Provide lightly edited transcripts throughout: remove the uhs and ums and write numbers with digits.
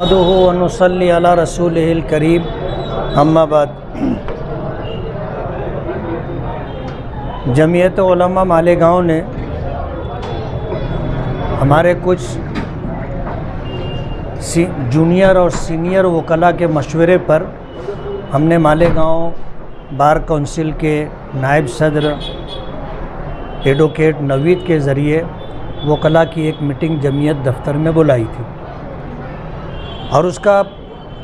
نحمدہ و نصلی علی رسولہ الکریم اما بعد۔ جمعیت علماء مالیگاؤں نے ہمارے کچھ جونیئر اور سینئر وکلاء کے مشورے پر ہم نے مالیگاؤں بار کونسل کے نائب صدر ایڈوکیٹ نوید کے ذریعے وکلاء کی ایک میٹنگ جمعیت دفتر میں بلائی تھی، اور اس کا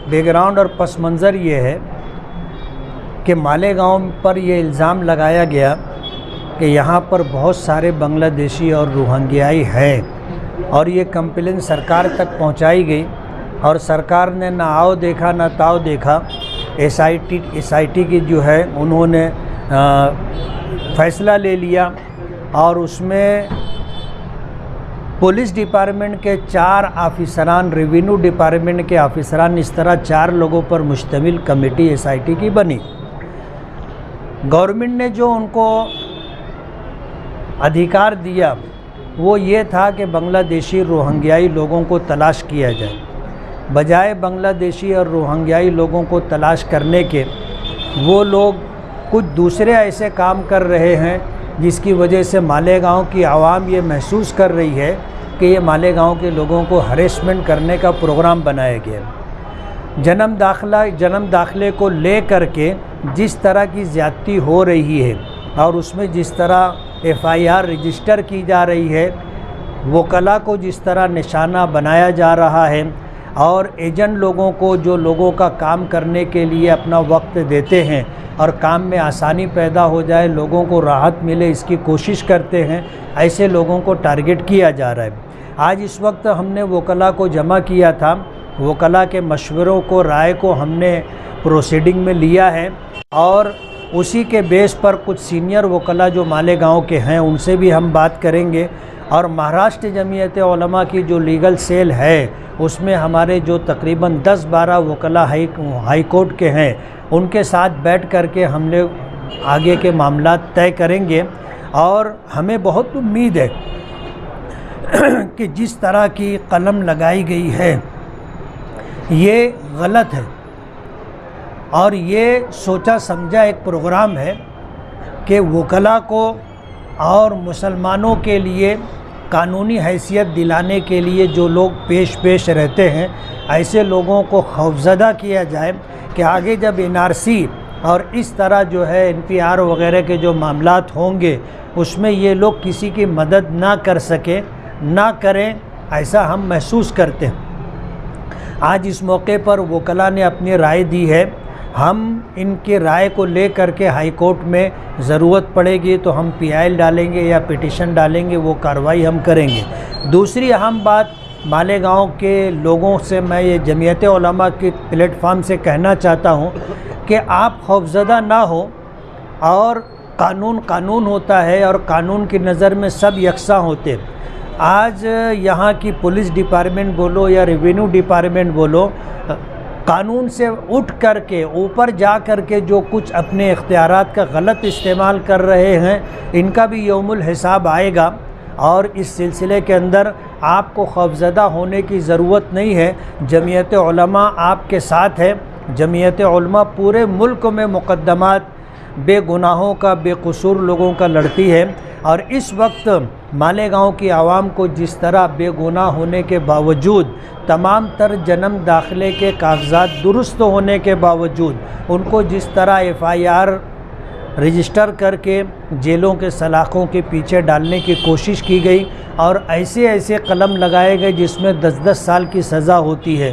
بیک گراؤنڈ اور پس منظر یہ ہے کہ مالیگاؤں پر یہ الزام لگایا گیا کہ یہاں پر بہت سارے بنگلہ دیشی اور روہنگیائی ہیں، اور یہ کمپلین سرکار تک پہنچائی گئی، اور سرکار نے نہ آؤ دیکھا نہ تاؤ دیکھا۔ ایس آئی ٹی کی جو ہے انہوں نے فیصلہ لے لیا، اور اس میں پولیس ڈپارٹمنٹ کے 4 آفیسران، ریونیو ڈپارٹمنٹ کے آفیسران، اس طرح 4 لوگوں پر مشتمل کمیٹی ایس آئی ٹی کی بنی۔ گورنمنٹ نے جو ان کو ادھیکار دیا وہ یہ تھا کہ بنگلہ دیشی روہنگیائی لوگوں کو تلاش کیا جائے، بجائے بنگلہ دیشی اور روہنگیائی لوگوں کو تلاش کرنے کے وہ لوگ کچھ دوسرے ایسے کام کر رہے ہیں جس کی وجہ سے مالیگاؤں کی عوام یہ محسوس کر رہی ہے کہ یہ مالیگاؤں کے لوگوں کو ہریسمنٹ کرنے کا پروگرام بنایا گیا۔ جنم داخلے کو لے کر کے جس طرح کی زیادتی ہو رہی ہے، اور اس میں جس طرح ایف آئی آر رجسٹر کی جا رہی ہے، وکلاء کو جس طرح نشانہ بنایا جا رہا ہے، اور ایجنٹ لوگوں کو جو لوگوں کا کام کرنے کے لیے اپنا وقت دیتے ہیں اور کام میں آسانی پیدا ہو جائے، لوگوں کو راحت ملے، اس کی کوشش کرتے ہیں، ایسے لوگوں کو ٹارگٹ کیا جا رہا ہے۔ آج اس وقت ہم نے وکلاء کو جمع کیا تھا، وکلاء کے مشوروں کو، رائے کو ہم نے پروسیڈنگ میں لیا ہے، اور اسی کے بیس پر کچھ سینئر وکلاء جو مالیگاؤں کے ہیں ان سے بھی ہم بات کریں گے، اور مہاراشٹر جمعیت علماء کی جو لیگل سیل ہے اس میں ہمارے جو تقریباً 10-12 وکلاء ہائی کورٹ کے ہیں، ان کے ساتھ بیٹھ کر کے ہم نے آگے کے معاملات طے کریں گے۔ اور ہمیں بہت امید ہے کہ جس طرح کی قلم لگائی گئی ہے یہ غلط ہے، اور یہ سوچا سمجھا ایک پروگرام ہے کہ وکلاء کو اور مسلمانوں کے لیے قانونی حیثیت دلانے کے لیے جو لوگ پیش رہتے ہیں، ایسے لوگوں کو خوفزدہ کیا جائے کہ آگے جب این آر سی اور اس طرح جو ہے این پی آر وغیرہ کے جو معاملات ہوں گے اس میں یہ لوگ کسی کی مدد نہ کر سکیں، نہ کریں، ایسا ہم محسوس کرتے ہیں۔ آج اس موقع پر وکلاء نے اپنی رائے دی ہے، ہم ان کی رائے کو لے کر کے ہائی کورٹ میں ضرورت پڑے گی تو ہم پی آئی ایل ڈالیں گے یا پٹیشن ڈالیں گے، وہ کارروائی ہم کریں گے۔ دوسری اہم بات مالیگاؤں کے لوگوں سے میں یہ جمعیت علماء کے پلیٹ فارم سے کہنا چاہتا ہوں کہ آپ خوفزدہ نہ ہو، اور قانون ہوتا ہے، اور قانون کی نظر میں سب یکساں ہوتے ہیں۔ آج یہاں کی پولیس ڈپارٹمنٹ بولو یا ریونیو ڈپارٹمنٹ بولو، قانون سے اٹھ کر کے اوپر جا کر کے جو کچھ اپنے اختیارات کا غلط استعمال کر رہے ہیں، ان کا بھی یوم الحساب آئے گا، اور اس سلسلے کے اندر آپ کو خوفزدہ ہونے کی ضرورت نہیں ہے۔ جمعیت علماء آپ کے ساتھ ہے۔ جمعیت علماء پورے ملک میں مقدمات بے گناہوں کا، بے قصور لوگوں کا لڑتی ہے، اور اس وقت مالیگاؤں کی عوام کو جس طرح بے گناہ ہونے کے باوجود، تمام تر جنم داخلے کے کاغذات درست ہونے کے باوجود ان کو جس طرح ایف آئی آر رجسٹر کر کے جیلوں کے سلاخوں کے پیچھے ڈالنے کی کوشش کی گئی، اور ایسے قلم لگائے گئے جس میں 10 سال کی سزا ہوتی ہے،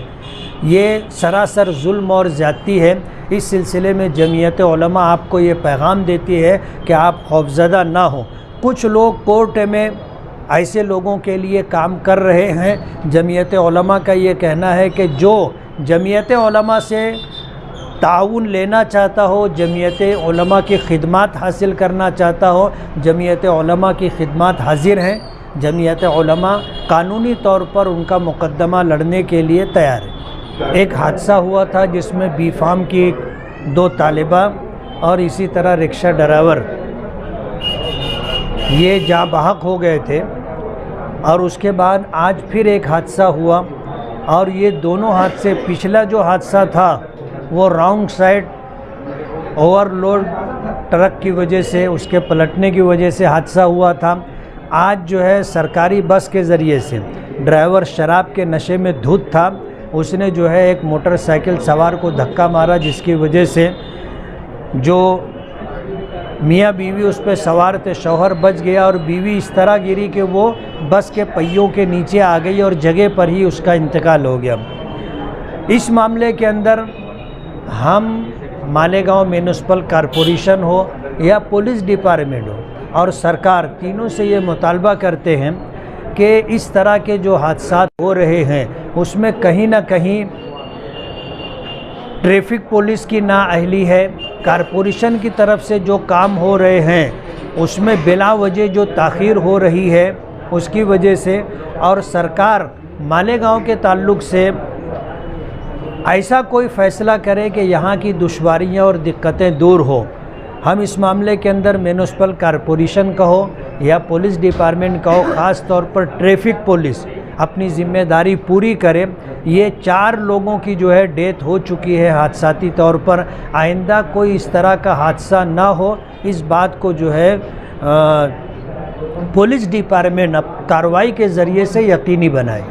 یہ سراسر ظلم اور زیادتی ہے۔ اس سلسلے میں جمعیت علماء آپ کو یہ پیغام دیتی ہے کہ آپ خوفزدہ نہ ہوں۔ کچھ لوگ کورٹ میں ایسے لوگوں کے لیے کام کر رہے ہیں۔ جمعیت علماء کا یہ کہنا ہے کہ جو جمعیت علماء سے تعاون لینا چاہتا ہو، جمعیت علماء کی خدمات حاصل کرنا چاہتا ہو، جمعیت علماء کی خدمات حاضر ہیں۔ جمعیت علماء قانونی طور پر ان کا مقدمہ لڑنے کے لیے تیار ہے۔ ایک حادثہ ہوا تھا جس میں بی فارم کی 2 طالبہ اور اسی طرح رکشہ ڈرائیور یہ جاں بحق ہو گئے تھے، اور اس کے بعد آج پھر ایک حادثہ ہوا اور یہ دونوں حادثے، پچھلا جو حادثہ تھا وہ wrong side overload truck کی وجہ سے، اس کے پلٹنے کی وجہ سے حادثہ ہوا تھا۔ آج جو ہے سرکاری بس کے ذریعے سے ڈرائیور شراب کے نشے میں دھت تھا، اس نے جو ہے ایک موٹر سائیکل سوار کو دھکا مارا، جس کی وجہ سے جو میاں بیوی اس پہ سوار تھے، شوہر بچ گیا اور بیوی اس طرح گری کہ وہ بس کے پہیوں کے نیچے آ گئی اور جگہ پر ہی اس کا انتقال ہو گیا۔ اس معاملے کے اندر ہم مالیگاؤں میونسپل کارپوریشن ہو یا پولیس ڈپارٹمنٹ ہو اور سرکار، تینوں سے یہ مطالبہ کرتے ہیں کہ اس طرح کے جو حادثات ہو رہے ہیں اس میں کہیں نہ کہیں ٹریفک پولیس کی نااہلی ہے، کارپوریشن کی طرف سے جو کام ہو رہے ہیں اس میں بلا وجہ جو تاخیر ہو رہی ہے اس کی وجہ سے، اور سرکار مالیگاؤں کے تعلق سے ایسا کوئی فیصلہ کرے کہ یہاں کی دشواریاں اور دقتیں دور ہو۔ ہم اس معاملے کے اندر میونسپل کارپوریشن کا ہو یا پولیس ڈپارٹمنٹ کا ہو، خاص طور پر ٹریفک پولیس اپنی ذمہ داری پوری کرے۔ یہ 4 لوگوں کی جو ہے ڈیتھ ہو چکی ہے حادثاتی طور پر، آئندہ کوئی اس طرح کا حادثہ نہ ہو، اس بات کو جو ہے پولیس ڈپارٹمنٹ کارروائی کے ذریعے سے یقینی بنائے۔